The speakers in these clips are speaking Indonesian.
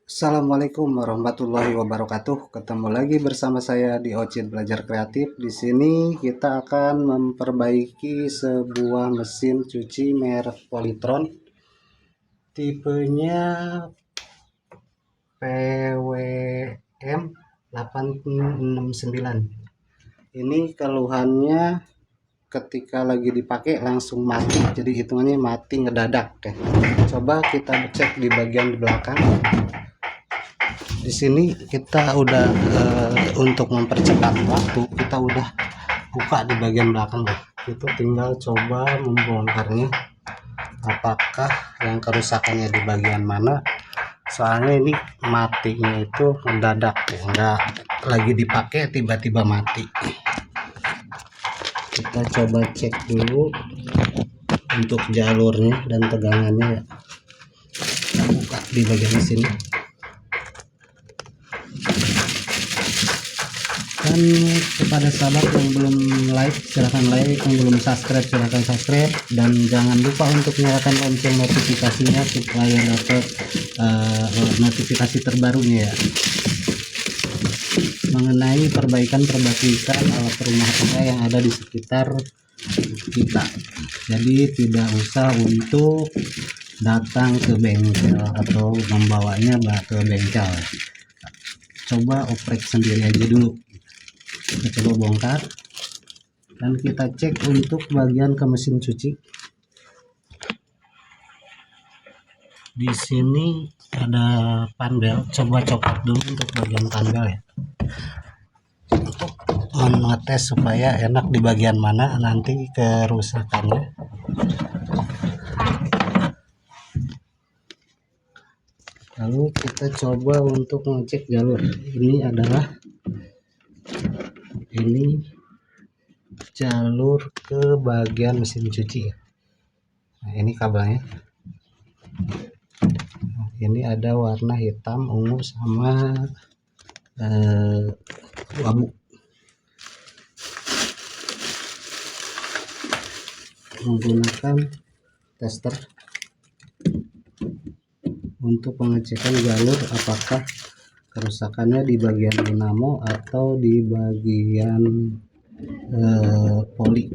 Assalamualaikum warahmatullahi wabarakatuh. Ketemu lagi bersama saya di Ocit Belajar Kreatif. Di sini kita akan memperbaiki sebuah mesin cuci merek Polytron. Tipenya PWM 869. Ini keluhannya ketika lagi dipakai langsung mati. Jadi hitungannya mati ngedadak ya. Coba kita cek di bagian belakang. Di sini kita udah untuk mempercepat waktu kita udah buka di bagian belakang ya. Itu tinggal coba membongkarnya, apakah yang kerusakannya di bagian mana. Soalnya ini matinya itu mendadak ya, nggak lagi dipakai tiba-tiba mati. Kita coba cek dulu untuk jalurnya dan tegangannya ya. Kita buka di bagian sini. Dan kepada sahabat yang belum like silahkan like, yang belum subscribe silahkan subscribe, dan jangan lupa untuk nyalakan lonceng notifikasinya supaya dapat notifikasi terbarunya ya, mengenai perbaikan alat rumah tangga yang ada di sekitar kita. Jadi tidak usah untuk datang ke bengkel atau membawanya ke bengkel, coba oprek sendiri aja dulu. Kita coba bongkar dan kita cek untuk bagian ke mesin cuci. Di sini ada panbel, coba copot dulu untuk bagian panbel ya, untuk mengetes supaya enak di bagian mana nanti kerusakannya. Lalu kita coba untuk mengecek jalur. Ini jalur ke bagian mesin cuci ya. Nah, ini kabelnya. Ini ada warna hitam, ungu, sama abu. Menggunakan tester untuk pengecekan jalur apakah kerusakannya di bagian dinamo atau di bagian poli.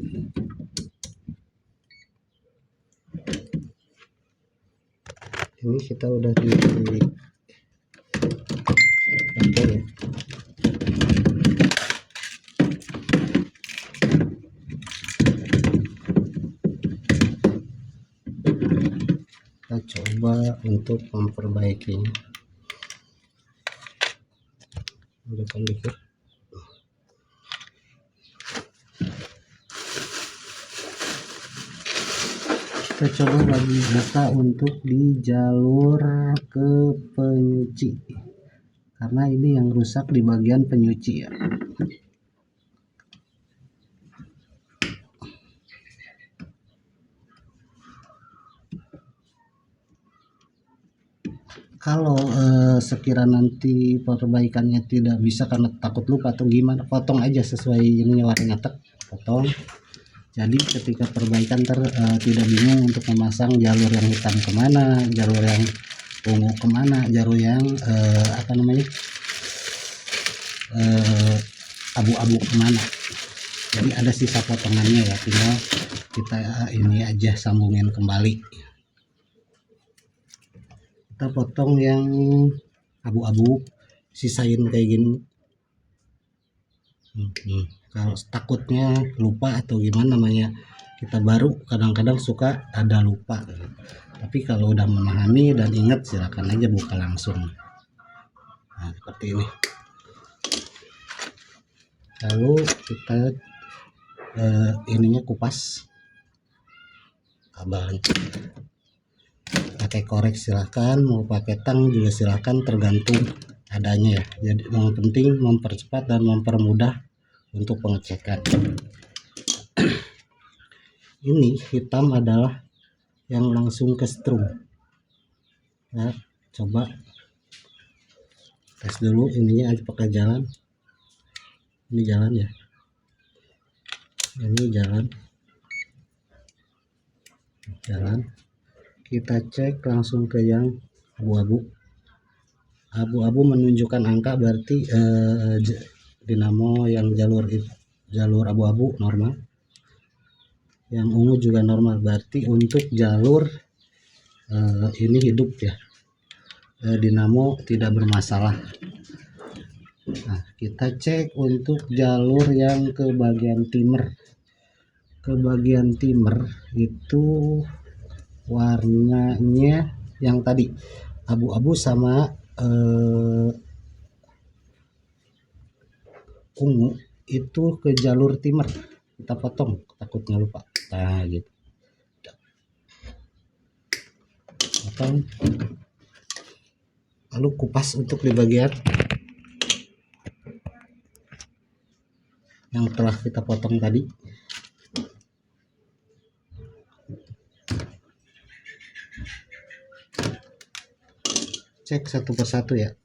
Ini kita udah di oke ya. Kita coba untuk memperbaikinya. Depan dikit. Kita coba bagi data untuk di jalur ke penyuci, karena ini yang rusak di bagian penyuci ya. Kalau sekiranya nanti perbaikannya tidak bisa karena takut lupa atau gimana, potong aja sesuai ini warnanya, potong. Jadi ketika perbaikan tidak bingung untuk memasang jalur yang hitam kemana, jalur yang ungu kemana, jalur yang abu-abu kemana. Jadi ada sisa potongannya ya, tinggal kita ini aja sambungin kembali. Kita potong yang abu-abu, sisain kayak gini. Kalau takutnya lupa atau gimana namanya, kita baru kadang-kadang suka ada lupa. Tapi kalau udah memahami dan ingat silakan aja buka langsung. Nah, seperti ini. Lalu kita ininya kupas kabelnya. Pakai korek silahkan, mau pakai tang juga silahkan, tergantung adanya ya. Jadi yang penting mempercepat dan mempermudah untuk pengecekan. Ini hitam adalah yang langsung ke strum ya. Coba tes dulu ininya aja pakai jalan. Ini jalan ya, ini jalan. Kita cek langsung ke yang abu-abu. abu-abu menunjukkan angka, berarti dinamo yang jalur abu-abu normal, yang ungu juga normal, berarti untuk jalur ini hidup ya, dinamo tidak bermasalah. Nah, kita cek untuk jalur yang ke bagian timer. Ke bagian timer itu warnanya yang tadi abu-abu sama ungu itu ke jalur timer, kita potong, takutnya lupa. Nah gitu, potong, lalu kupas untuk di bagian yang telah kita potong tadi. Cek satu persatu ya.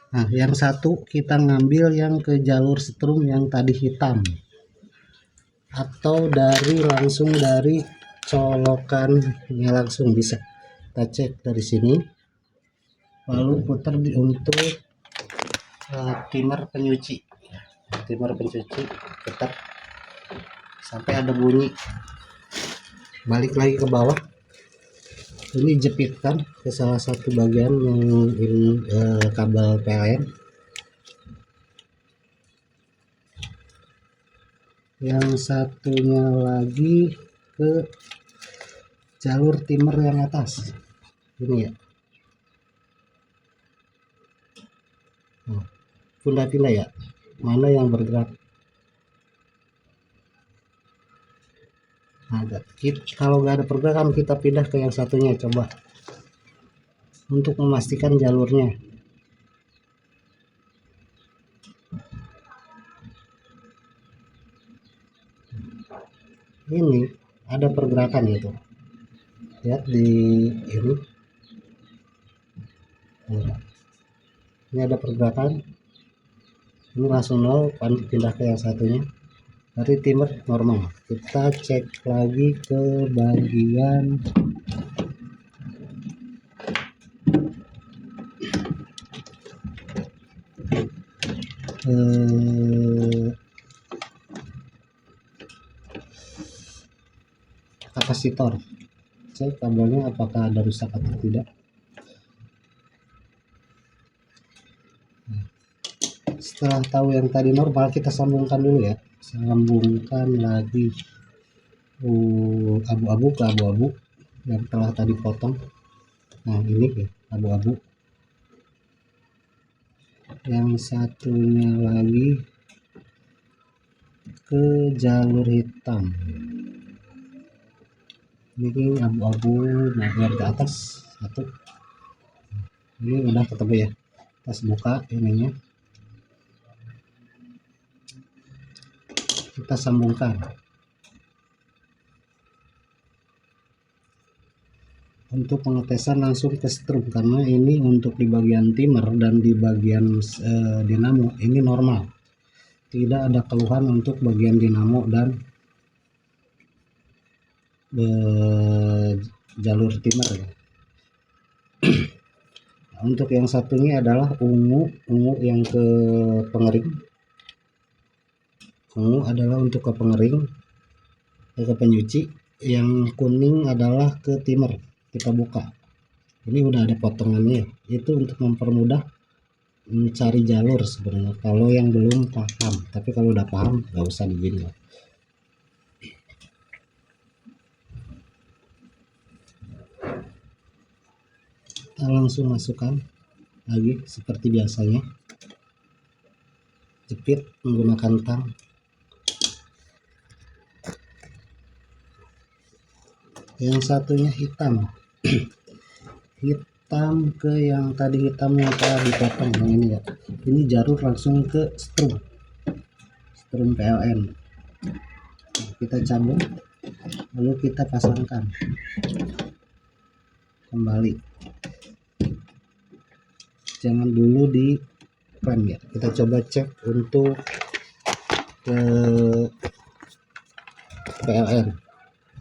Nah, yang satu kita ngambil yang ke jalur strum yang tadi hitam, atau langsung dari colokannya langsung bisa. Kita cek dari sini, lalu putar untuk timer pencuci. Timer pencuci tetap sampai ada bunyi, balik lagi ke bawah. Ini jepitkan ke salah satu bagian yang ini kabel PLN. Yang satunya lagi ke jalur timer yang atas ini ya. Pindah-pindah ya, mana yang bergerak. Nah, kalau nggak ada pergerakan kita pindah ke yang satunya, coba untuk memastikan jalurnya. Ini ada pergerakan itu, lihat di ini. Ini ada pergerakan, ini langsung nol, pindah ke yang satunya, dari timer normal. Kita cek lagi ke bagian kapasitor, cek kabelnya apakah ada rusak atau tidak. Setelah tahu yang tadi normal, kita sambungkan dulu ya, sambungkan lagi abu-abu ke abu-abu yang telah tadi potong. Nah ini ya abu-abu, yang satunya lagi ke jalur hitam. Ini abu-abu naik ke atas satu, ini udah ketemu ya. Kita buka ininya, kita sambungkan untuk pengetesan langsung ke strum, karena ini untuk di bagian timer dan di bagian dinamo ini normal, tidak ada keluhan untuk bagian dinamo dan jalur timer ya. Untuk yang satunya adalah ungu yang ke pengering. Ungu adalah untuk ke pengering, ke penyuci. Yang kuning adalah ke timer. Kita buka, ini udah ada potongannya, itu untuk mempermudah mencari jalur sebenarnya kalau yang belum paham. Tapi kalau udah paham nggak usah begini lah. Kita langsung masukkan lagi seperti biasanya, jepit menggunakan tang. Yang satunya hitam hitam ke yang tadi hitamnya telah dipotong, yang ini ya. Ini jalur langsung ke strum PLN. Kita cabut, lalu kita pasangkan kembali. Jangan dulu di klem ya. Kita coba cek untuk ke PLN.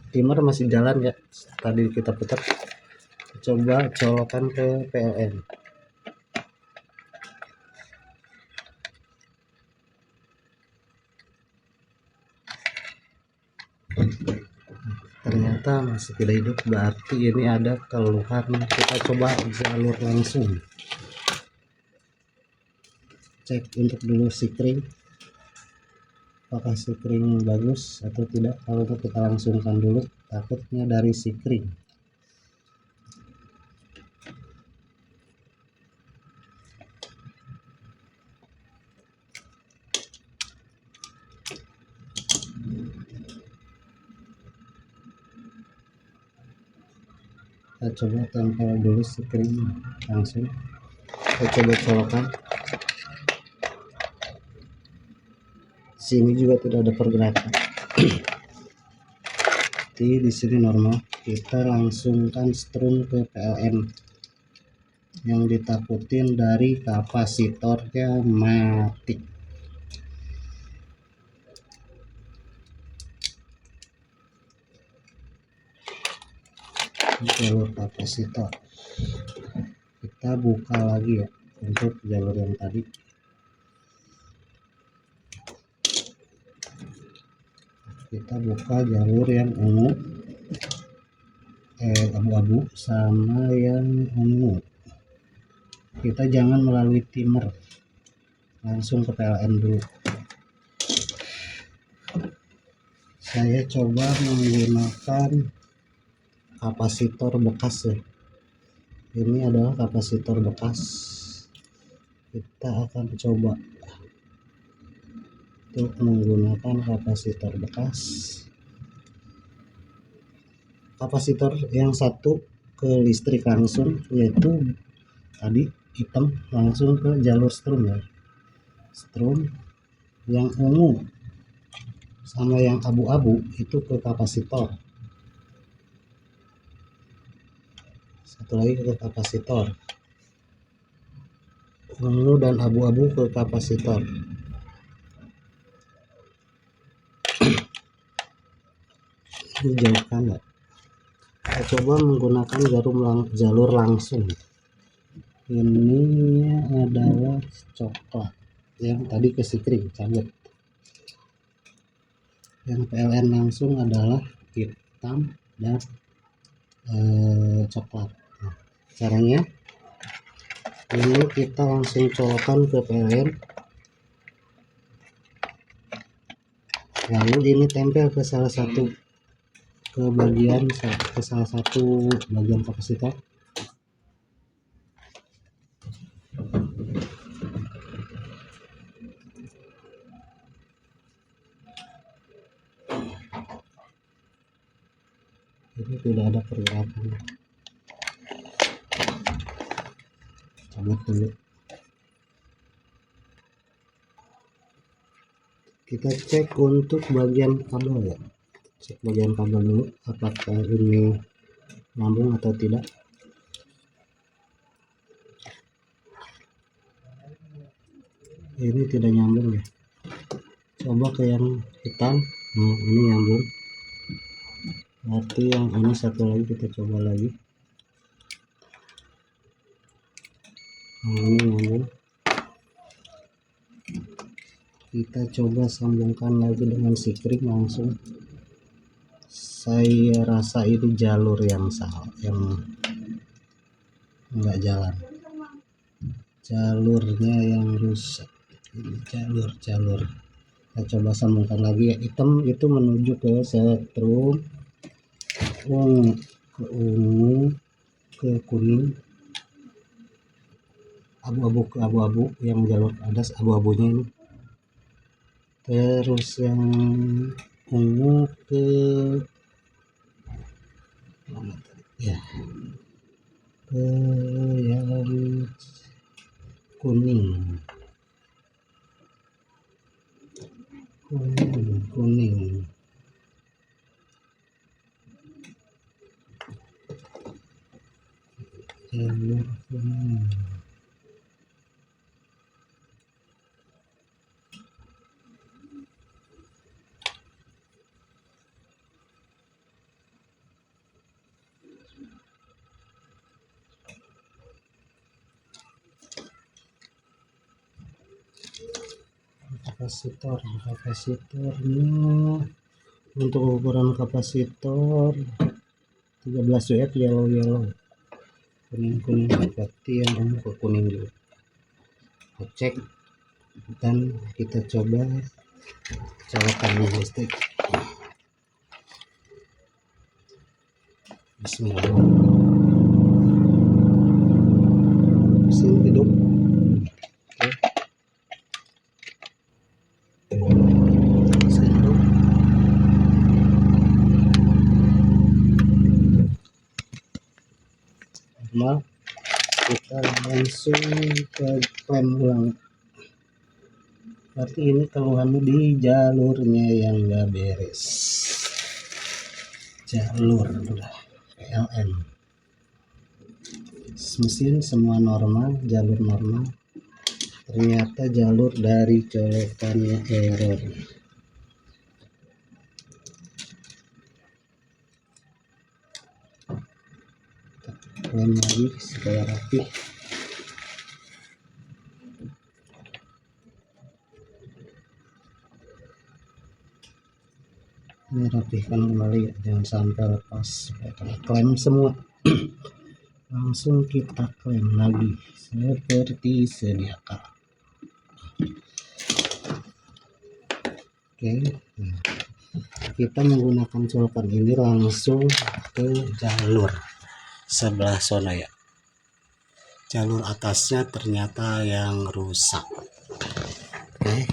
Timer masih jalan ya, tadi kita putar. Coba colokan ke PLN. Ternyata masih tidak hidup, berarti ini ada keluhan. Kita coba jalur langsung, cek untuk dulu sikring apakah sikring bagus atau tidak. Kalau itu kita langsungkan dulu, takutnya dari sikring. Kita coba tempel dulu sikring langsung, kita coba colokan. Sini juga tidak ada pergerakan. Di sini normal. Kita langsungkan strum ke PLN. Yang ditakutin dari kapasitornya mati. Jalur kapasitor kita buka lagi ya, untuk jalur yang tadi. Kita buka jalur yang ungu, abu-abu sama yang ungu. Kita jangan melalui timer, langsung ke PLN dulu. Saya coba menggunakan kapasitor bekas ya. Ini adalah kapasitor bekas. Kita akan coba untuk menggunakan kapasitor bekas. Kapasitor yang satu ke listrik langsung, yaitu tadi hitam langsung ke jalur strum ya. Strum yang ungu sama yang abu-abu itu ke kapasitor. Satu lagi ke kapasitor. Ungu dan abu-abu ke kapasitor. Jauhkan ya. Kita coba menggunakan jalur langsung. Ini adalah coklat, yang tadi ke sikring cabut. Yang PLN langsung adalah hitam dan coklat. Nah, caranya ini kita langsung colokan ke PLN, lalu ini tempel ke salah satu bagian kapasitor. Ini tidak ada pergerakan, cabut dulu. Kita cek untuk bagian kabel ya, cek bagian kabel dulu apakah ini nyambung atau tidak. Ini tidak nyambung ya, coba ke yang hitam. Nah, ini nyambung, berarti yang ini satu lagi kita coba lagi. Nah, ini nyambung. Kita coba sambungkan lagi dengan sikring langsung. Saya rasa ini jalur yang salah, yang enggak jalan, jalurnya yang rusak. Ini jalur kita coba sambungkan lagi ya. Hitam itu menuju ke strum, ungu ke kuning, abu-abu ke abu-abu, yang jalur atas abu-abunya ini. Terus yang ungu ke ya, ke yang kuning jalur kuning. Kapasitornya Untuk ukuran kapasitor 13 UF yellow kuning berarti yang ungu ke kuning juga. Kita cek dan kita coba colokan listrik. Bismillah. Mesin hidup. Mesin hidup. Normal. Kita langsung ke klem ulang. Berarti ini keluhannya di jalurnya yang nggak beres. Jalur udah PLN. Mesin semua normal, jalur normal. Ternyata jalur dari colokannya error. Klem lagi supaya rapi. Ini rapihkan kembali, jangan sampai lepas, supaya klem semua. Langsung kita klem lagi seperti sedia kala. Oke, nah, kita menggunakan colokan ini langsung ke jalur sebelah sono ya. Jalur atasnya ternyata yang rusak. Oke,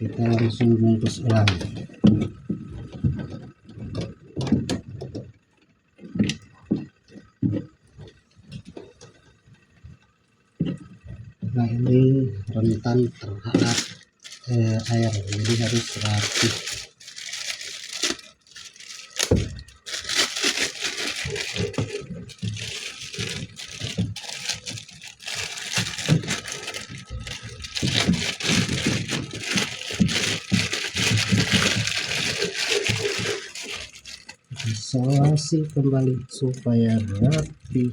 kita langsung bungkus ulang. Nah, ini rentan terhadap air, jadi harus rapi. Isolasi kembali supaya rapi.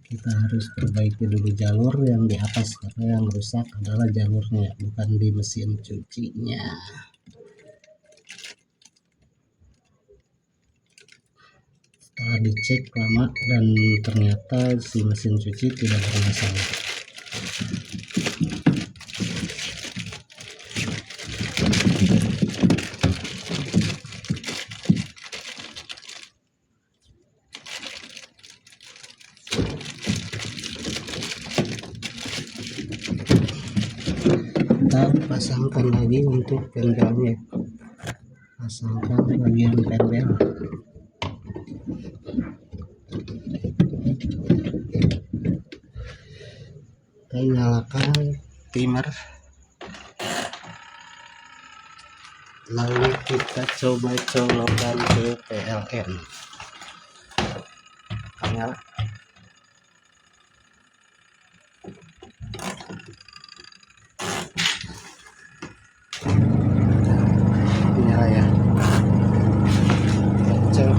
Kita harus perbaiki dulu jalur yang di atas, karena yang rusak adalah jalurnya, bukan di mesin cucinya. Setelah dicek lama dan ternyata si mesin cuci tidak bermasalah. Kita pasangkan lagi untuk pendelnya, pasangkan bagian pendel. Kita nyalakan timer, lalu kita coba colokan ke PLN. Nyala. Nyala ya. Cek.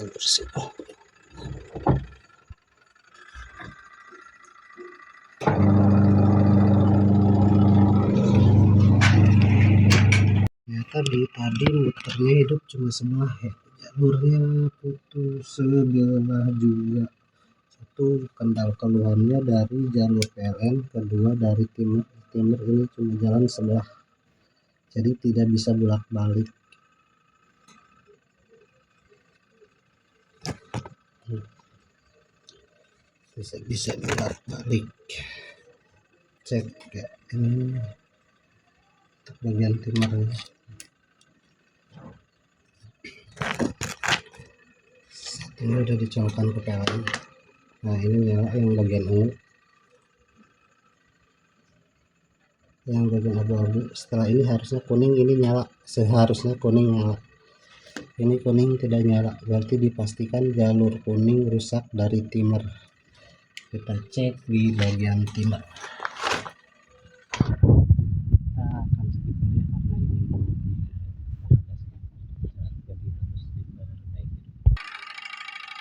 Bersih. Ternyata tadi muternya hidup cuma sebelah ya, jalurnya putus sebelah juga. Satu kendal keluhannya dari jalur PLN, kedua dari timer ini cuma jalan sebelah, jadi tidak bisa bolak-balik. Bisa bolak-balik. Cek ya, ini untuk bagian timernya. Ini udah dicolokan ke PLN. Nah, ini nyala yang bagian ungu, yang bagian abu-abu. Setelah ini harusnya kuning, ini nyala, seharusnya kuning nyala. Ini kuning tidak nyala, berarti dipastikan jalur kuning rusak dari timer. Kita cek di bagian timah. Kita akan skip dulu ya,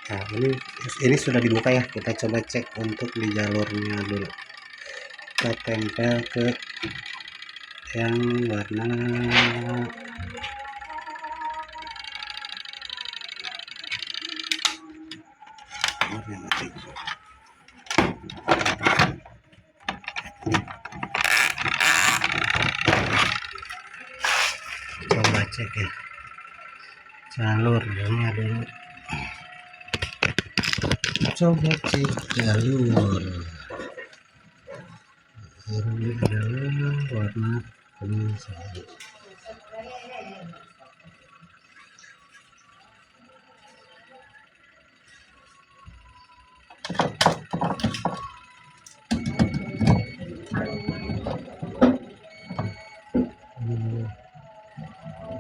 karena ini nah ini sudah dibuka ya. Kita coba cek untuk di jalurnya dulu. Kita tempel ke yang warna mati. Coba cek ya jalurnya dulu. Coba cek jalur. Ini adalah warna kuning saja.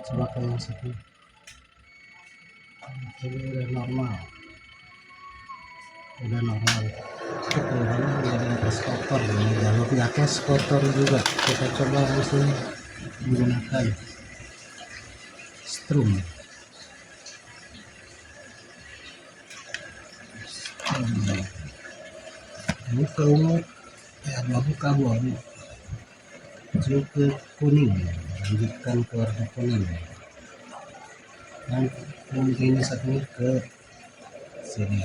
Coba ke yang sini. Ini udah normal. Keluhannya dari atas kotor, jalur di atas kotor juga. Kita coba langsung menggunakan strum. Ini ke ungu, abu kabel, ke kuning, lanjutkan ke warna kuning. Dan ini satunya ke sini.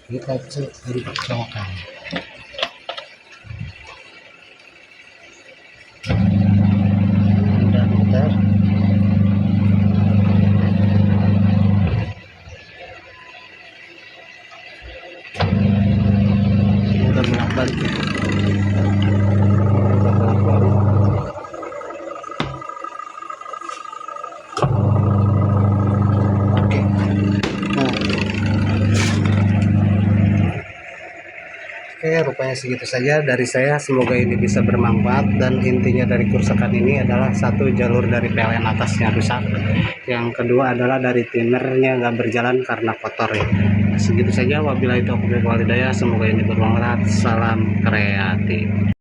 Kita cek dari colokan. Udah muter. Udah bolak-balik. Oke. Oke, rupanya segitu saja dari saya. Semoga ini bisa bermanfaat, dan intinya dari kerusakan ini adalah satu, jalur dari PLN atasnya rusak. Yang kedua adalah dari timernya nggak berjalan karena kotor ya. Segitu saja, wabillahi taufiq wal hidayah. Semoga ini bermanfaat. Salam kreatif.